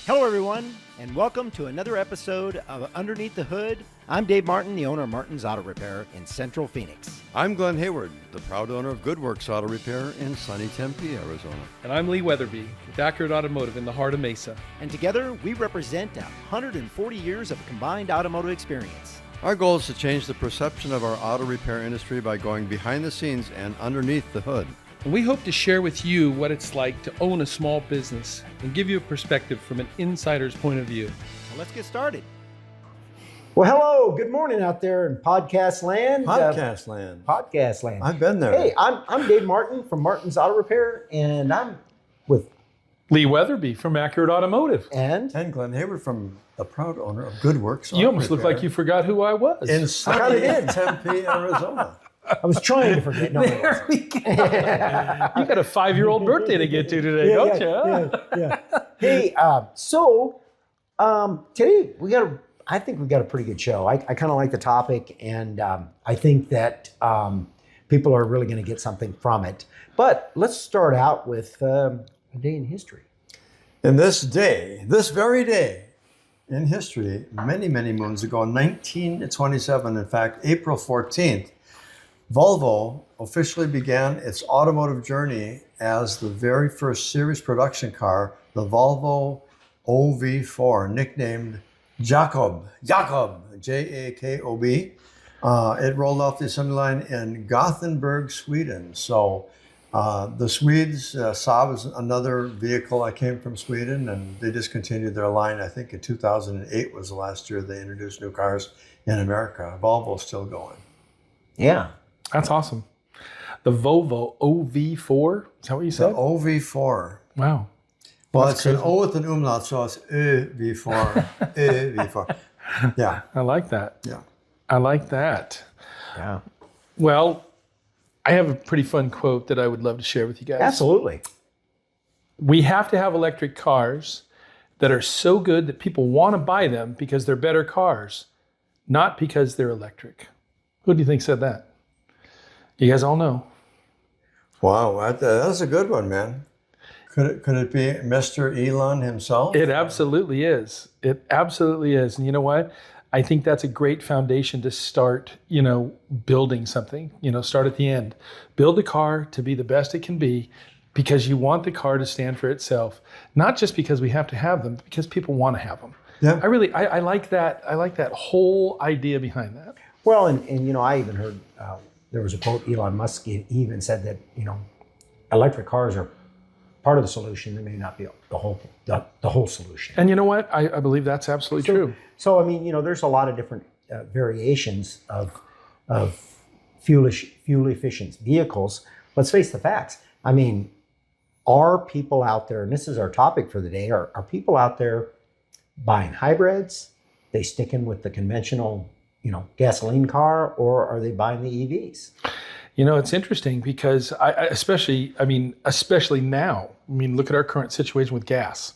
Hello, everyone, and welcome to another episode of Underneath the Hood. I'm Dave Martin, the owner of Martin's Auto Repair in Central Phoenix. I'm Glen Hayward, the proud owner of Goodworks Auto Repair in sunny Tempe, Arizona. And I'm Lee Weatherby with Accurate Automotive in the heart of Mesa. And together, we represent 140 years of combined automotive experience. Our goal is to change the perception of our auto repair industry by going behind the scenes and underneath the hood. And we hope to share with you what it's like to own a small business and give you a perspective from an insider's point of view. So let's get started. Well, hello, good morning out there in podcast land. Podcast land. Podcast land. I've been there. Hey, I'm Dave Martin from Martin's Auto Repair, and I'm with Lee Weatherby from Accurate Automotive. And Glen Hayward from the proud owner of Goodworks Auto You almost look Repair like you forgot who I was. in sunny Tempe, Arizona. I was trying to forget. No, There we go. You got a 5-year-old birthday to get to today, don't you? Yeah. Hey, so today I think we got a pretty good show. I kind of like the topic, and I think that people are really going to get something from it. But let's start out with a day in history. And this very day in history, many, many moons ago, 1927, in fact, April 14th, Volvo officially began its automotive journey as the very first series production car, the Volvo OV4, nicknamed Jakob, J-A-K-O-B. It rolled off the assembly line in Gothenburg, Sweden. So the Swedes, Saab was another vehicle that came from Sweden, and they discontinued their line. I think in 2008 was the last year they introduced new cars in America. Volvo's still going. Yeah. That's awesome. The Volvo OV4, is that what you The said? OV4. Wow. Well, That's it's crazy. an O with an umlaut, so it's ÖV4. ÖV4. Yeah. I like that. Yeah. I like that. Yeah. Well, I have a pretty fun quote that I would love to share with you guys. Absolutely. We have to have electric cars that are so good that people want to buy them because they're better cars, not because they're electric. Who do you think said that? You guys all know. Wow, that's a good one, man. Could it be Mr. Elon himself? It absolutely is. It absolutely is. And you know what? I think that's a great foundation to start, building something, start at the end. Build a car to be the best it can be because you want the car to stand for itself, not just because we have to have them, but because people want to have them. Yeah. I like that. I like that whole idea behind that. Well, and I even heard there was a quote, Elon Musk even said that, electric cars are part of the solution. They may not be the whole solution. And you know what? I believe that's absolutely true. So, I mean, there's a lot of different variations of fuel efficient vehicles. Let's face the facts. I mean, are people out there, and this is our topic for the day, are people out there buying hybrids? They sticking with the conventional, gasoline car, or are they buying the EVs? It's interesting because especially now, look at our current situation with gas.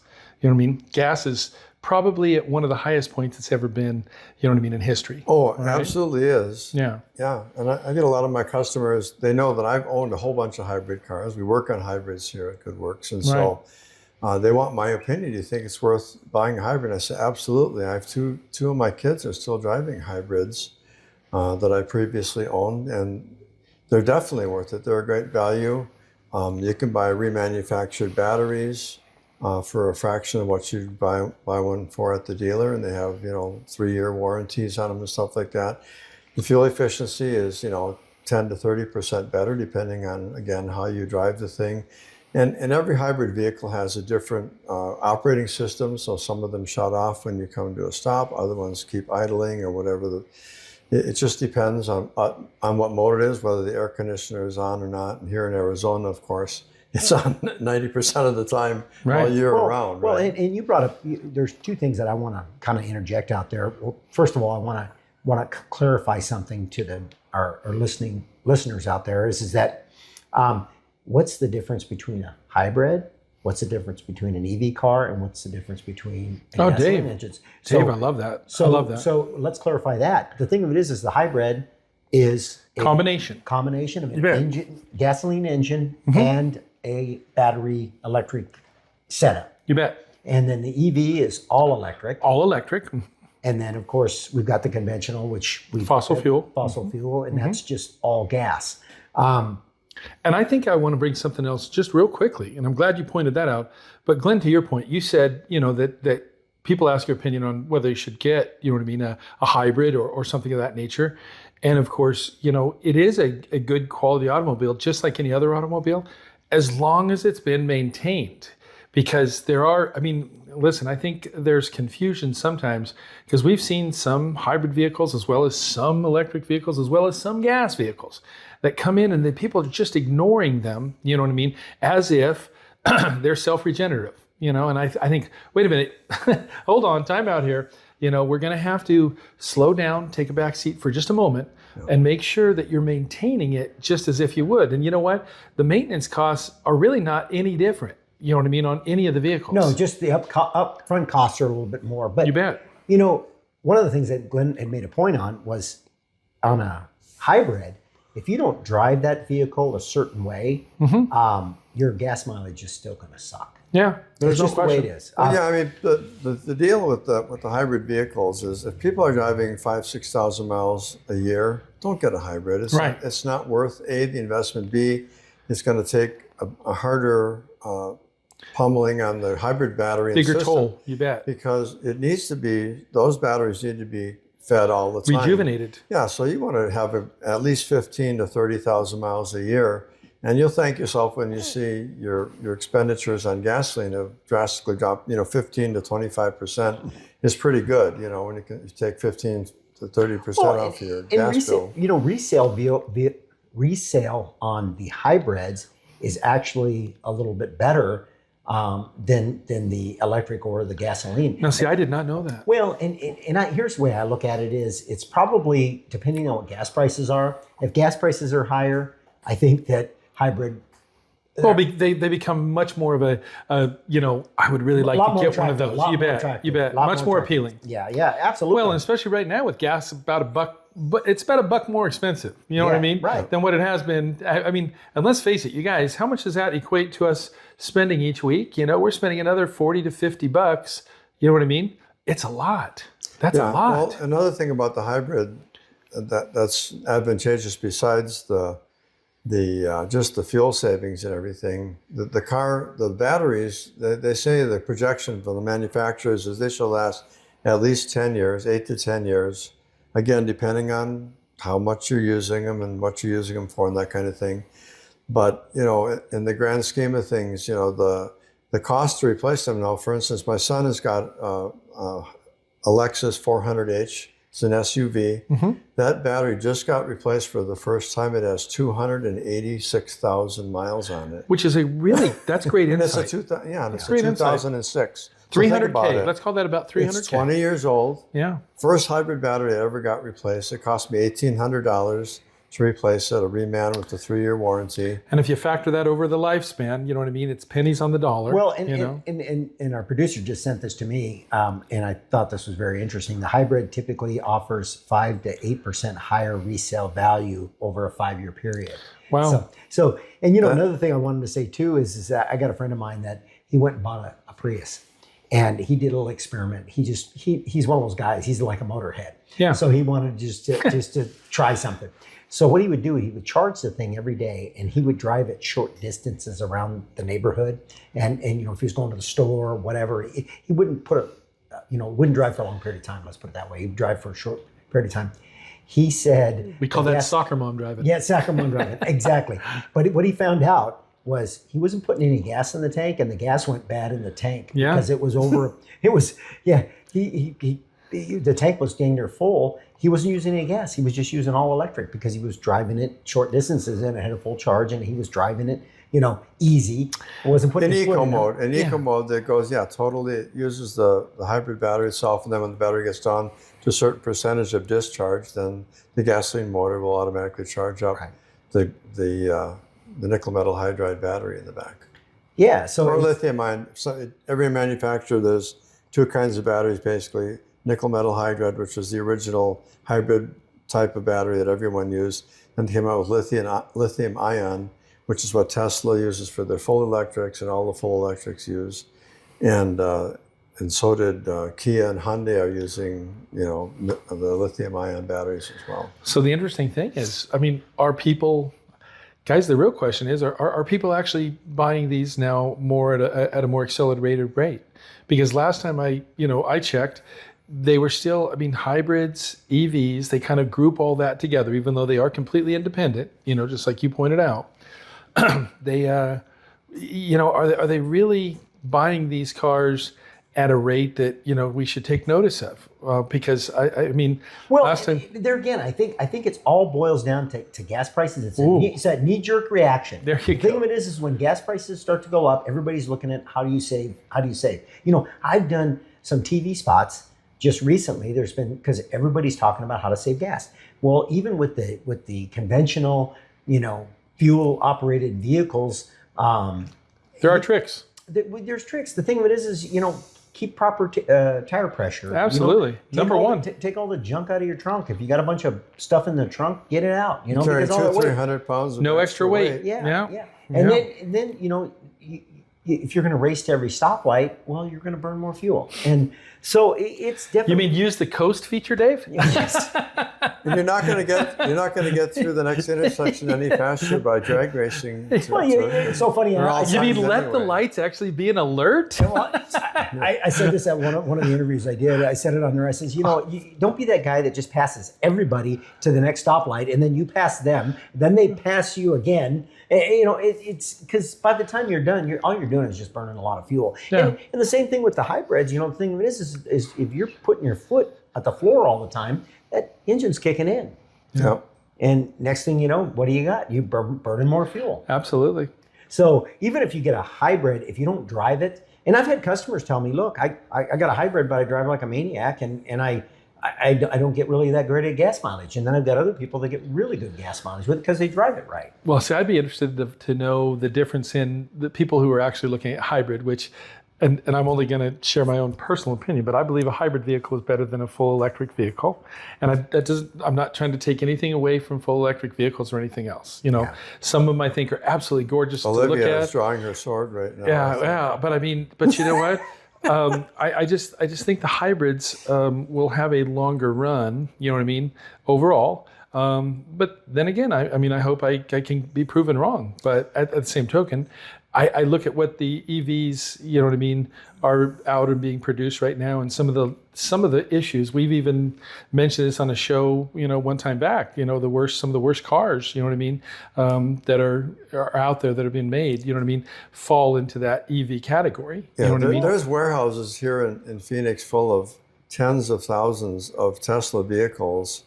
Gas is probably at one of the highest points it's ever been, in history. Oh, it right? absolutely is. Yeah. Yeah, and I get a lot of my customers, they know that I've owned a whole bunch of hybrid cars. We work on hybrids here at Goodworks, and so they want my opinion. Do you think it's worth buying a hybrid? I say, absolutely. I have two of my kids are still driving hybrids that I previously owned, and they're definitely worth it. They're a great value. You can buy remanufactured batteries for a fraction of what you'd buy one for at the dealer, and they have 3-year warranties on them and stuff like that. The fuel efficiency is 10 to 30% better depending on, again, how you drive the thing. And every hybrid vehicle has a different operating system, so some of them shut off when you come to a stop, other ones keep idling or whatever. It just depends on what mode it is, whether the air conditioner is on or not. And here in Arizona, of course, it's on 90% of the time all year round. Well, right? and you brought up, there's two things that I want to kind of interject out there. Well, first of all, I want to clarify something to our listeners out there is that what's the difference between a hybrid? What's the difference between an EV car, and what's the difference between gasoline engines? Dave, I love that. I love that. So let's clarify that. The thing of it is the hybrid is a combination of an engine, gasoline engine and a battery electric setup. You bet. And then the EV is all electric. All electric. And then, of course, we've got the conventional, which we Fossil fuel. Fossil fuel, and that's just all gas. And I think I want to bring something else just real quickly, and I'm glad you pointed that out. But Glenn, to your point, you said, that people ask your opinion on whether you should get, a hybrid or something of that nature. And of course, it is a good quality automobile, just like any other automobile, as long as it's been maintained. Because listen, I think there's confusion sometimes because we've seen some hybrid vehicles as well as some electric vehicles as well as some gas vehicles that come in and the people are just ignoring them, as if they're self-regenerative, and I think, wait a minute, hold on, time out here. We're going to have to slow down, take a back seat for just a moment and make sure that you're maintaining it just as if you would. And you know what? The maintenance costs are really not any different. On any of the vehicles. No, just the upfront costs are a little bit more. But you bet. One of the things that Glenn had made a point on was on a hybrid, if you don't drive that vehicle a certain way, your gas mileage is still going to suck. Yeah, there's just the way it is. The deal with the hybrid vehicles is if people are driving 5,000-6,000 miles a year, don't get a hybrid. It's not worth A, the investment. B, it's going to take a harder pummeling on the hybrid battery bigger system, toll, you bet, because those batteries need to be fed all the time, rejuvenated. Yeah, so you want to have at least 15 to 30,000 miles a year, and you'll thank yourself when you see your expenditures on gasoline have drastically dropped. 15 to 25% is pretty good. When you take 15 to 30% off your gas bill. Resale on the hybrids is actually a little bit better than the electric or the gasoline. Now, see, I did not know that. Well, and here's the way I look at it is it's probably, depending on what gas prices are, if gas prices are higher, I think that hybrid... Well, they become much more of I would really like to get one of those. You bet. Much more appealing. Yeah, absolutely. Well, and especially right now with gas about $1, but it's about $1 more expensive. You know what I mean? Right. Than what it has been. And let's face it, you guys, how much does that equate to us spending each week? We're spending another $40 to $50. You know what I mean? It's a lot. That's a lot. Well, another thing about the hybrid that's advantageous besides just the fuel savings and everything, the batteries, they say the projection from the manufacturers is they shall last at least 10 years, 8 to 10 years. Again, depending on how much you're using them and what you're using them for and that kind of thing. But, in the grand scheme of things, the cost to replace them now, for instance, my son has got a Lexus 400H. It's an SUV. That battery just got replaced for the first time. It has 286,000 miles on it. Which is that's great insight. It's a 2006. 300K. Let's call that about 300K. It's 20 years old. Yeah. First hybrid battery that ever got replaced. It cost me $1,800 to replace it, a reman with a 3-year warranty. And if you factor that over the lifespan, you know what I mean? It's pennies on the dollar. Well, and our producer just sent this to me, and I thought this was very interesting. The hybrid typically offers 5 to 8% higher resale value over a 5-year period. Wow. So another thing I wanted to say too is that I got a friend of mine that he went and bought a Prius. And he did a little experiment. He's one of those guys. He's like a motorhead. Yeah. So he wanted just to try something. So what he would do, he would charge the thing every day, and he would drive it short distances around the neighborhood. And if he was going to the store or whatever, he wouldn't wouldn't drive for a long period of time. Let's put it that way. He would drive for a short period of time. He said, we call that soccer mom driving. Yeah, soccer mom driving. Exactly. But what he found out was he wasn't putting any gas in the tank, and the gas went bad in the tank because it was over. The tank was dang near full. He wasn't using any gas. He was just using all electric because he was driving it short distances and it had a full charge, and he was driving it, easy. It wasn't putting in eco mode. In eco mode, that goes, totally. It uses the hybrid battery itself, and then when the battery gets down to a certain percentage of discharge, then the gasoline motor will automatically charge up the nickel metal hydride battery in the back. Yeah. So or lithium ion. So every manufacturer, there's 2 kinds of batteries basically: nickel metal hydride, which was the original hybrid type of battery that everyone used, and came out with lithium ion, which is what Tesla uses for their full electrics and all the full electrics use. and so did Kia and Hyundai are using, the lithium-ion batteries as well. So the interesting thing is, I mean, are people, guys, the real question is, are people actually buying these now more at a more accelerated rate? Because last time I checked, they were still, I mean, hybrids, EVs, they kind of group all that together, even though they are completely independent, just like you pointed out. They, are they really buying these cars at a rate that, we should take notice of? Because I mean, Well, last time, there again, I think it all boils down to gas prices. It's a knee-jerk reaction. There you The thing go. of it is when gas prices start to go up, everybody's looking at how do you save? I've done some TV spots just recently. There's been, because everybody's talking about how to save gas. Well, even with the conventional, fuel-operated vehicles, there are tricks. there's tricks. The thing of it is keep proper tire pressure. Absolutely. Number one. Take all the junk out of your trunk. If you got a bunch of stuff in the trunk, get it out. Carry Because all that weight. 300 pounds of No extra weight. Yeah. And then if you're going to race to every stoplight, well, you're going to burn more fuel. And so it's definitely. You mean use the coast feature, Dave? Yes. And you're not going to get through the next intersection any faster by drag racing. Well, it's so funny. They're all You mean signs let the anyway. lights actually be an alert? I said this at one of the interviews I did. I said it on there. I says, you don't be that guy that just passes everybody to the next stoplight and then you pass them, then they pass you again. It's because by the time you're done, all you're doing is just burning a lot of fuel. Yeah. And the same thing with the hybrids. The thing of it is if you're putting your foot at the floor all the time, that engine's kicking in. Yep. And next thing you know, what do you got? You burning more fuel. Absolutely. So even if you get a hybrid, if you don't drive it, and I've had customers tell me, look, I got a hybrid, but I drive like a maniac, and I don't get really that great at gas mileage. And then I've got other people that get really good gas mileage with it because they drive it right. Well, see, I'd be interested to know the difference in the people who are actually looking at hybrid, which, and I'm only going to share my own personal opinion, but I believe a hybrid vehicle is better than a full electric vehicle. And I'm not trying to take anything away from full electric vehicles or anything else. Some of them I think are absolutely gorgeous to look Olivia at. is drawing her sword right now. Yeah. But you know what? I just think the hybrids will have a longer run. You know what I mean? Overall. But then again, I hope I can be proven wrong. But at the same token, I look at what the EVs, you know what I mean, are out and being produced right now, and some of the issues. We've even mentioned this on a show, one time back. Some of the worst cars, you know what I mean, that are out there that are being made, you know what I mean, fall into that EV category. Yeah, You know what I mean? There's warehouses here in Phoenix full of tens of thousands of Tesla vehicles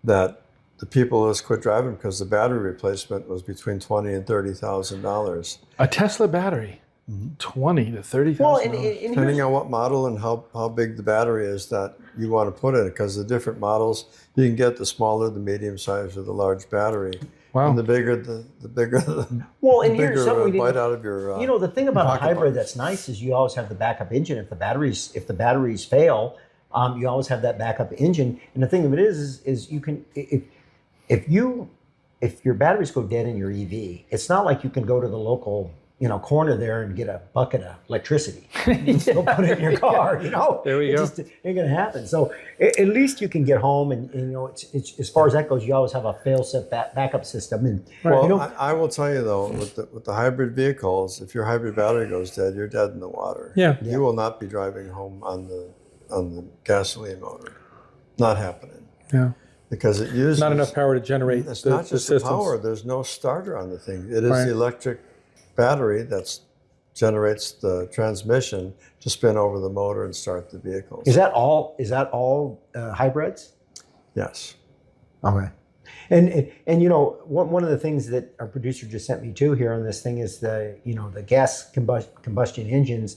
that the people just quit driving because the battery replacement was between $20,000 and $30,000. A Tesla battery, $20,000 to $30,000. Well, and Depending on what model and how big the battery is that you want to put in it, because the different models, you can get the smaller, the medium size, or the large battery. Wow. And the bigger the well, and bigger here's something we bite didn't. out of your. The thing about a pocketbook. hybrid that's nice is you always have the backup engine. If the batteries fail, you always have that backup engine. And the thing of it is you can if your batteries go dead in your EV, it's not like you can go to the local corner there and get a bucket of electricity. You still put it in your car. There we it go. Just ain't gonna happen. So at least you can get home, and it's as far as that goes, you always have a fail-safe backup system. And Well, I will tell you though, with the hybrid vehicles, if your hybrid battery goes dead, you're dead in the water. Yeah. You will not be driving home on the gasoline motor. Not happening. Yeah. Because it uses Not enough power to generate It's the not just the systems. power. There's no starter on the thing. It is Right. the electric battery that generates the transmission to spin over the motor and start the vehicles. Is that all hybrids? Yes. Okay. And one of the things that our producer just sent me to here on this thing is the gas combustion engines,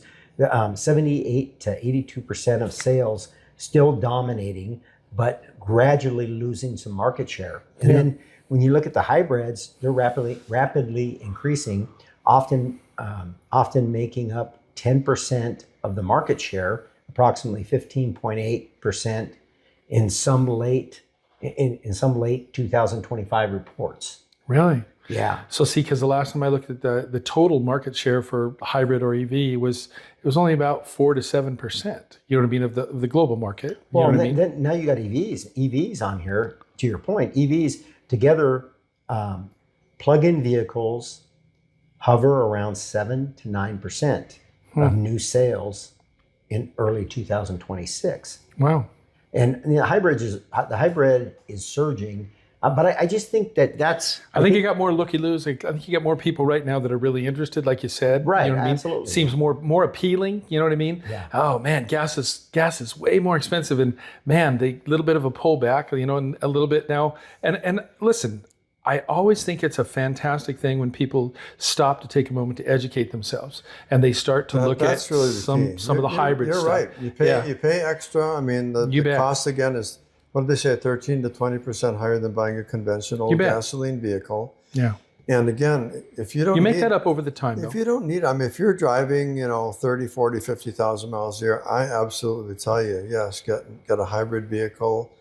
78 to 82% of sales still dominating, but gradually losing some market share. And then when you look at the hybrids, they're rapidly increasing, often making up 10% of the market share, approximately 15.8% in some late 2025 reports. Really? Yeah. So see, because the last time I looked at the total market share for hybrid or EV was only about 4 to 7%. You know what I mean, of the global market. You Well, know what I mean? then now you got EVs on here. To your point, EVs together, plug-in vehicles hover around 7 to 9% of new sales in early 2026. Wow. And the hybrid is surging, but I just think that's. I think you got more looky-loos. I think you got more people right now that are really interested, like you said. Right, You know what I mean? absolutely. Seems more appealing. You know what I mean? Yeah. Oh man, gas is way more expensive, and man, the little bit of a pullback. You know, and a little bit now. And listen, I always think it's a fantastic thing when people stop to take a moment to educate themselves and they start to look at really some of the hybrid you're stuff. right. You pay extra. I mean, the bet. cost again is, what did they say, 13 to 20% higher than buying a conventional You bet. gasoline vehicle. Yeah. And again, if you don't You make need, that up over the time, though. if you don't need, I mean, if you're driving, 30, 40, 50,000 miles a year, I absolutely tell you, yes, get a hybrid vehicle.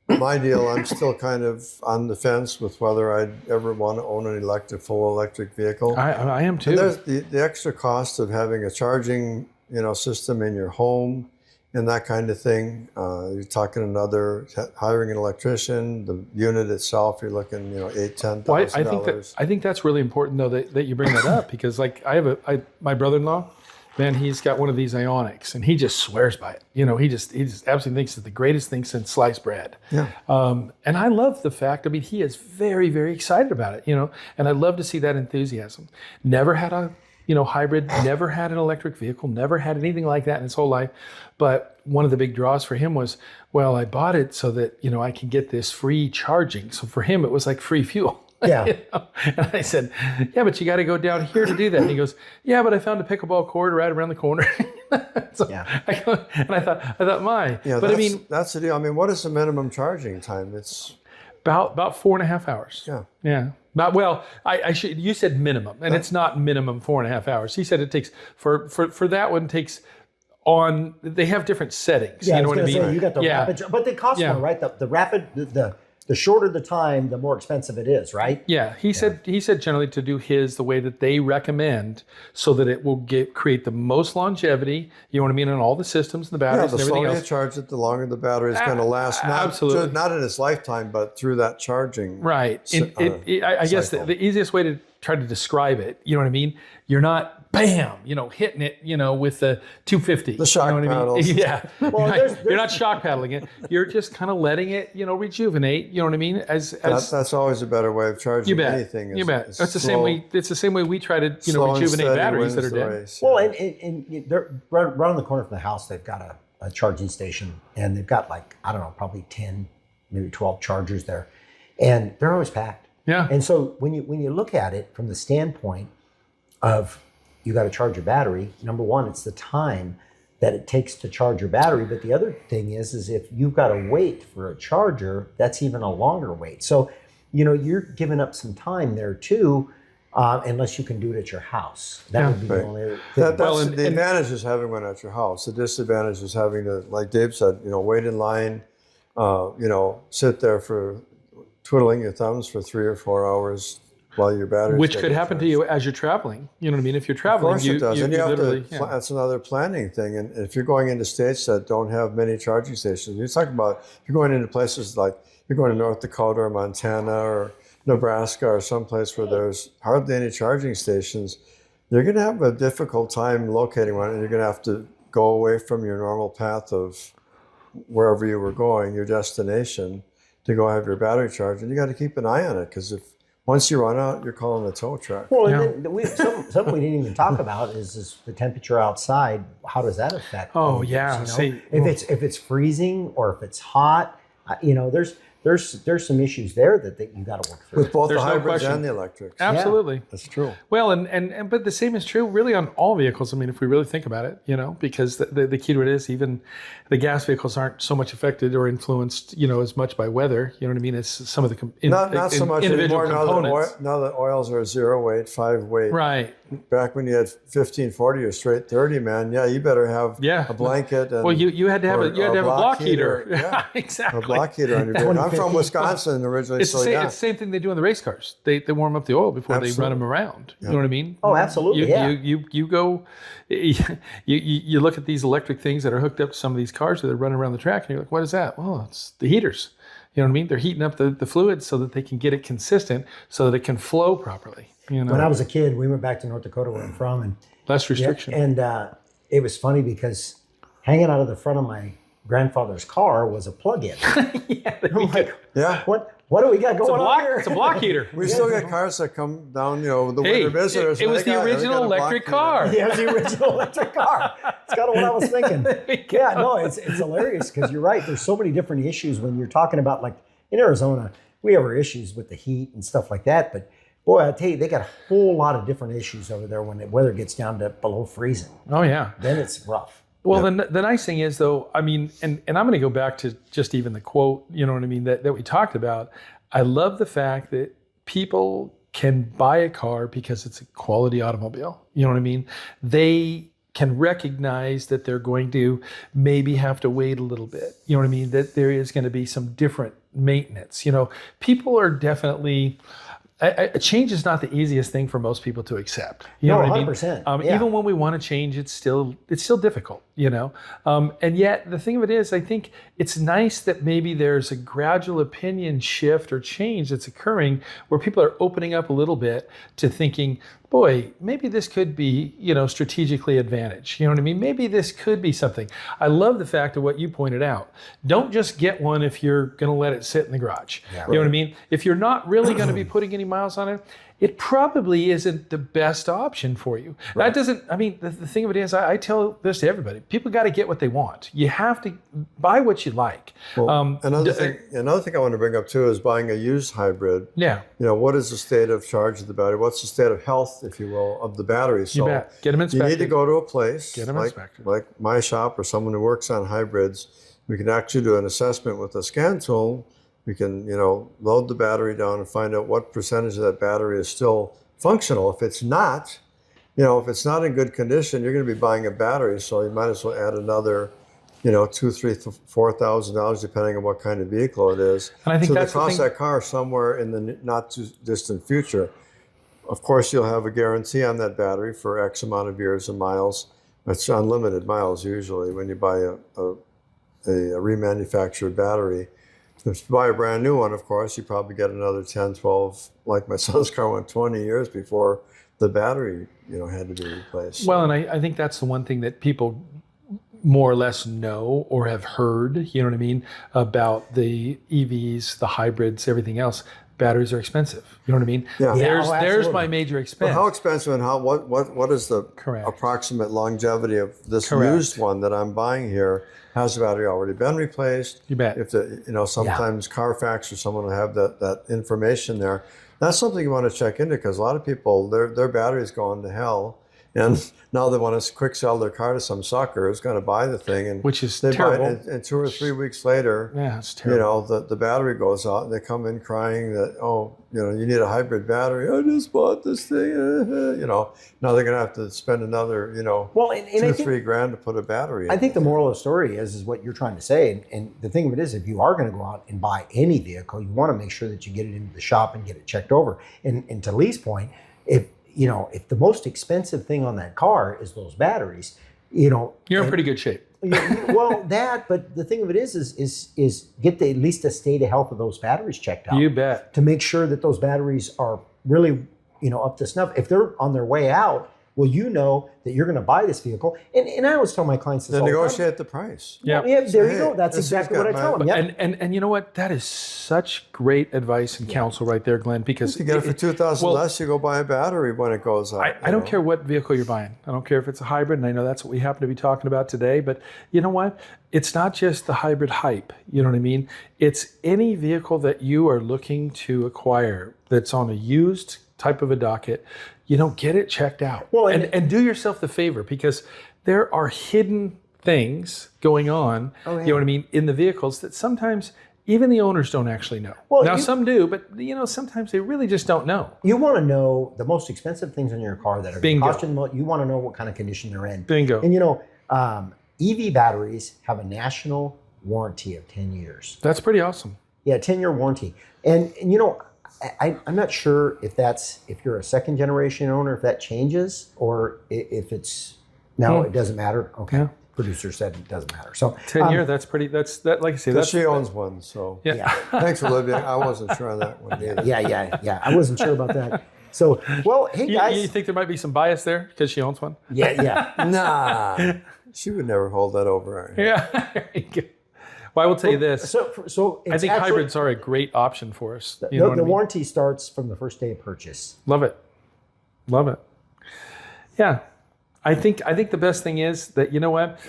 My deal, I'm still kind of on the fence with whether I'd ever want to own an full electric vehicle. I am too. And there's the extra cost of having a charging, system in your home and that kind of thing. You're talking hiring an electrician, the unit itself, you're looking, $8,000-$10,000. I think that's really important though that you bring that up, because like my brother-in-law, man, he's got one of these Ionics and he just swears by it. He just absolutely thinks it's the greatest thing since sliced bread. Yeah. And I love the fact, I mean, he is very, very excited about it, and I love to see that enthusiasm. Never had a, hybrid, never had an electric vehicle, never had anything like that in his whole life. But one of the big draws for him was, well, I bought it so that, I can get this free charging. So for him, it was like free fuel. Yeah. And I said, yeah, but you got to go down here to do that. And he goes, yeah, but I found a pickleball court right around the corner. So Yeah. I thought, Yeah, but I mean, that's the deal. I mean, what is the minimum charging time? It's about 4.5 hours. Yeah. Yeah. You said minimum, and it's not minimum 4.5 hours. He said it takes for that one takes on, they have different settings. Yeah, You know what I was mean? gonna say, you got the rapid, but they cost more, right? The rapid, the shorter the time, the more expensive it is, right? Yeah, he said generally to do his the way that they recommend, so that it will create the most longevity. You know what I mean, on all the systems and the batteries the and everything slower else. you charge it, the longer the battery is going to last. Absolutely. Not in its lifetime, but through that charging. Right. I guess the easiest way to try to describe it, you know what I mean? You're not bam, hitting it, with the 250. The shock paddles. Yeah. Well, you're not shock paddling it. You're just kind of letting it, rejuvenate. You know what I mean? That's always a better way of charging anything. You bet. That's the same way. It's the same way we try to, rejuvenate batteries that are dead. Race, Well, and they're right around the corner from the house. They've got a charging station, and they've got probably 10, maybe 12 chargers there, and they're always packed. Yeah. And so when you look at it from the standpoint of, you got to charge your battery. Number one, it's the time that it takes to charge your battery. But the other thing is if you've got to wait for a charger, that's even a longer wait. So, you're giving up some time there too, unless you can do it at your house. That would be the only thing. The advantage is having one at your house. The disadvantage is having to, like Dave said, wait in line, sit there for twiddling your thumbs for 3 or 4 hours. While your battery, which could happen to you as you're traveling. You know what I mean? If you're traveling, of course it does. And you have literally, that's another planning thing. And if you're going into states that don't have many charging stations, you're talking about, if you're going into places like, you're going to North Dakota or Montana or Nebraska or someplace where there's hardly any charging stations, you're going to have a difficult time locating one, and you're going to have to go away from your normal path of wherever you were going, your destination, to go have your battery charged. And you got to keep an eye on it, because once you run out, you're calling a tow truck. Well, and then something we didn't even talk about is the temperature outside. How does that affect? Oh, vehicles, yeah. See, if it's freezing or if it's hot, there's some issues there that you got to work through. With both There's the no hybrids question. and the electrics. Absolutely. That's true. Well, but the same is true really on all vehicles. I mean, if we really think about it, because the key to it is, even the gas vehicles aren't so much affected or influenced, as much by weather. You know what I mean? It's some of the Not so much individual anymore components. now that oils are 0 weight, 5 weight. Right. back when you had 15, 40 or straight 30, man, yeah, you better have a blanket. And, well, you had to have a block heater. Yeah, exactly. a block heater on your vehicle. I'm from Wisconsin originally, It's the same thing they do in the race cars. They warm up the oil before they run them around. You know what I mean? Oh, absolutely. You go, you look at these electric things that are hooked up to some of these cars that are running around the track, and you're like, what is that? Well, it's the heaters. You know what I mean? They're heating up the fluid so that they can get it consistent, so that it can flow properly. You know? When I was a kid, we went back to North Dakota, where I'm from, and less restriction. And it was funny because hanging out of the front of my grandfather's car was a plug-in. I'm like, what do we got going on here? It's a block heater. We still got cars that come down, the winter visitors. It was the original electric car. Yeah, it was the original electric car. It's kind of what I was thinking. Yeah, no, it's hilarious because you're right. There's so many different issues when you're talking about, like in Arizona, we have our issues with the heat and stuff like that. But boy, I tell you, they got a whole lot of different issues over there when the weather gets down to below freezing. Oh, yeah. Then it's rough. Well, the nice thing is, though, I mean, and I'm going to go back to just even the quote, you know what I mean, that we talked about. I love the fact that people can buy a car because it's a quality automobile. You know what I mean? They can recognize that they're going to maybe have to wait a little bit. You know what I mean? That there is going to be some different maintenance. People are definitely... A change is not the easiest thing for most people to accept. You know what 100%. I mean? Even when we want to change, it's still difficult, And yet the thing of it is, I think it's nice that maybe there's a gradual opinion shift or change that's occurring where people are opening up a little bit to thinking, boy, maybe this could be, strategically advantaged. You know what I mean? Maybe this could be something. I love the fact of what you pointed out. Don't just get one if you're going to let it sit in the garage. Yeah, you know what I mean? If you're not really going to be putting any miles on it, it probably isn't the best option for you. Right. That doesn't, I mean, the thing of it is, I tell this to everybody, people got to get what they want. You have to buy what you like. Well, another thing I want to bring up too is buying a used hybrid. Yeah. What is the state of charge of the battery? What's the state of health, if you will, of the battery? So you bet. Get them inspected. You need to go to a place inspected. Like my shop or someone who works on hybrids. We can actually do an assessment with a scan tool. We can, load the battery down and find out what percentage of that battery is still functional. If it's not, if it's not in good condition, you're going to be buying a battery. So you might as well add another, $2,000, $3,000, $4,000, depending on what kind of vehicle it is. And I think that's the cost of that car somewhere in the not too distant future. Of course, you'll have a guarantee on that battery for X amount of years and miles. It's unlimited miles usually when you buy a remanufactured battery. If you buy a brand new one, of course, you probably get another 10, 12, like my son's car went 20 years before the battery, had to be replaced. Well, and I think that's the one thing that people more or less know or have heard, you know what I mean, about the EVs, the hybrids, everything else. Batteries are expensive. You know what I mean? Yeah. There's my major expense. Well, how expensive and what is the approximate longevity of this used one that I'm buying here? Has the battery already been replaced? You bet. If sometimes Carfax or someone will have that information there. That's something you want to check into because a lot of people, their battery's going to hell. And now they want to quick sell their car to some sucker who's going to buy the thing. And which is they terrible. Buy it, and 2 or 3 weeks later, it's terrible. The battery goes out and they come in crying that, you need a hybrid battery. I just bought this thing. Now they're going to have to spend another, $2 or $3 to put a battery in. I think the moral of the story is what you're trying to say. And the thing of it is, if you are going to go out and buy any vehicle, you want to make sure that you get it into the shop and get it checked over. And to Lee's point, if the most expensive thing on that car is those batteries, you're in pretty good shape. But the thing of it is get at least the state of health of those batteries checked out. You bet. To make sure that those batteries are really, up to snuff. If they're on their way out, well, that you're going to buy this vehicle. And I always tell my clients this all the time. Negotiate the price. Yeah. There you go. That's exactly what I tell them. Yeah. And you know what? That is such great advice and counsel right there, Glenn, because you get it for $2,000 less, you go buy a battery when it goes out. I don't care what vehicle you're buying. I don't care if it's a hybrid, and I know that's what we happen to be talking about today, but you know what? It's not just the hybrid hype, you know what I mean? It's any vehicle that you are looking to acquire that's on a used type of a docket, get it checked out. Well, and do yourself the favor because there are hidden things going on, you know what I mean, in the vehicles that sometimes even the owners don't actually know. Well, now some do, but sometimes they really just don't know. You want to know the most expensive things in your car that are Bingo. costing. You want to know what kind of condition they're in. Bingo. And EV batteries have a national warranty of 10 years. That's pretty awesome. Yeah, 10-year warranty. And I'm not sure if you're a second generation owner, if that changes, or if it's no, it doesn't matter. Okay. Yeah. Producer said it doesn't matter. So 10 year, that's pretty. That's that. Like I say, Because she owns one, so Yeah. thanks, Olivia. I wasn't sure on that one either. Yeah. I wasn't sure about that. So, well, hey guys. You think there might be some bias there because she owns one? Yeah. Nah, she would never hold that over. Yeah. There you go. Well, I will tell you this. So I think hybrids are a great option for us. You know what I the mean? warranty starts from the first day of purchase. Love it. Yeah. I think the best thing is that, you know what,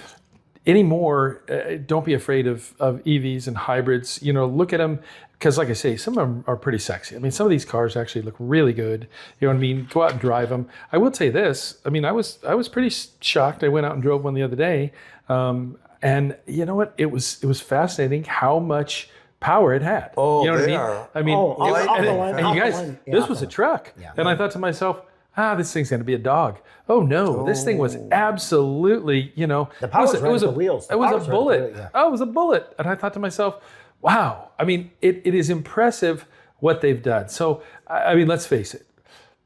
anymore, don't be afraid of EVs and hybrids. Look at them, because like I say, some of them are pretty sexy. I mean, some of these cars actually look really good. You know what I mean? Go out and drive them. I will tell you this. I mean, I was pretty shocked. I went out and drove one the other day, and you know what? It was fascinating how much power it had. Oh, you know what they I mean? are. I mean, and you guys, this was a truck, Yeah. and I thought to myself, this thing's going to be a dog. Oh no, this thing was absolutely, The power's right at the wheels. It was a power's right at the bullet. wheel, yeah. Oh, it was a bullet. And I thought to myself, wow. I mean, it is impressive what they've done. So, I mean, let's face it.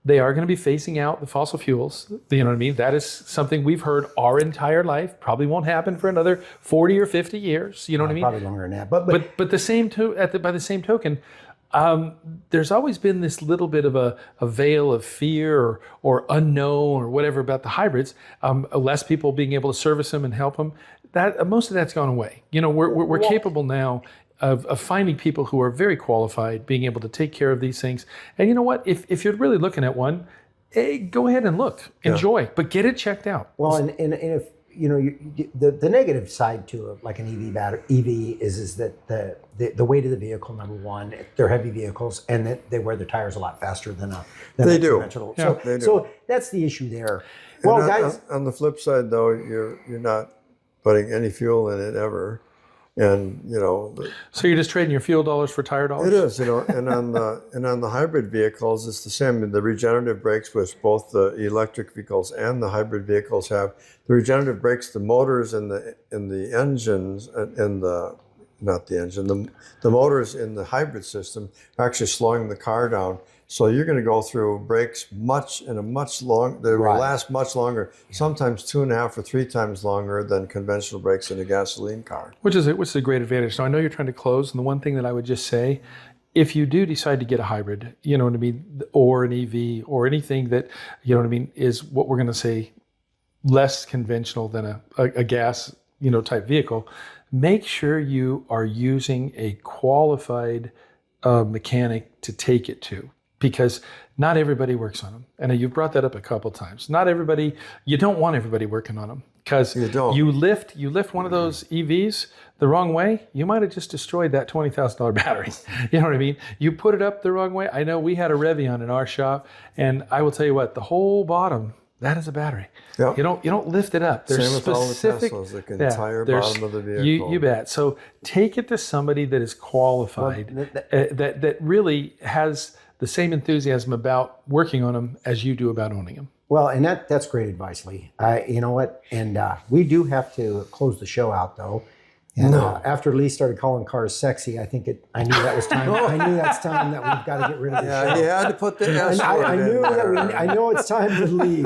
They are going to be phasing out the fossil fuels. You know what I mean? That is something we've heard our entire life. Probably won't happen for another 40 or 50 years. You know what I mean? Probably longer than that. But But by the same token, there's always been this little bit of a veil of fear or unknown or whatever about the hybrids. Less people being able to service them and help them. That most of that's gone away. We're capable now of finding people who are very qualified, being able to take care of these things. And you know what? If you're really looking at one, go ahead and look, enjoy, but get it checked out. Well, and if the negative side to like an EV is that the weight of the vehicle, number one, they're heavy vehicles, and that they wear their tires a lot faster than They a do. conventional. Yeah, So, so that's the issue there. Well, And guys, on the flip side, though, you're not putting any fuel in it ever, and So you're just trading your fuel dollars for tire dollars? it is, and on the hybrid vehicles, it's the same. The regenerative brakes, which both the electric vehicles and the hybrid vehicles have, the regenerative brakes, the motors in the engines, the motors in the hybrid system are actually slowing the car down. So you're going to go through brakes they will last much longer, sometimes 2.5 or 3 times longer than conventional brakes in a gasoline car. Which is a great advantage. So I know you're trying to close, and the one thing that I would just say, if you do decide to get a hybrid, you know what I mean, or an EV or anything that, you know what I mean, is what we're going to say less conventional than a gas, type vehicle, make sure you are using a qualified mechanic to take it to. Because not everybody works on them. And you've brought that up a couple times. You don't want everybody working on them. Because you lift one of those EVs the wrong way, you might have just destroyed that $20,000 battery. You know what I mean? You put it up the wrong way. I know we had a Revion in our shop, and I will tell you what, the whole bottom, that is a battery. Yep. You don't lift it up. There's Same with all the Teslas, the entire bottom of the vehicle. You bet. So take it to somebody that is qualified, that really has the same enthusiasm about working on them as you do about owning them. well, and that's great advice, Lee. You know what? And we do have to close the show out, though. And after Lee started calling cars sexy, I knew that was time. I knew that's time that we've got to get rid of the show. Yeah, you had to put the S word I in knew there. I know it's time to leave.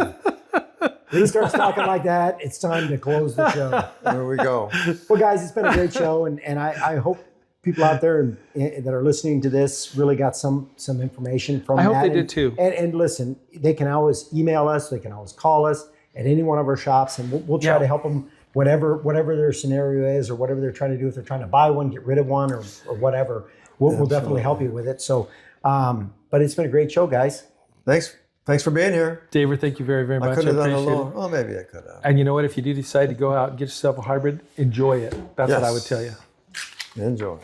When he starts talking like that, it's time to close the show. There we go. Well, guys, it's been a great show, and I hope people out there that are listening to this really got some information from that. I hope they did too. And listen, they can always email us, they can always call us at any one of our shops, and we'll try to help them, whatever their scenario is, or whatever they're trying to do. If they're trying to buy one, get rid of one, or whatever, we'll definitely help you with it. So, but it's been a great show, guys. Thanks for being here. David, thank you very, very much. I could have done a appreciate little. it. Oh, maybe I could have. And you know what? If you do decide to go out and get yourself a hybrid, enjoy it. That's what I would tell you. Enjoy.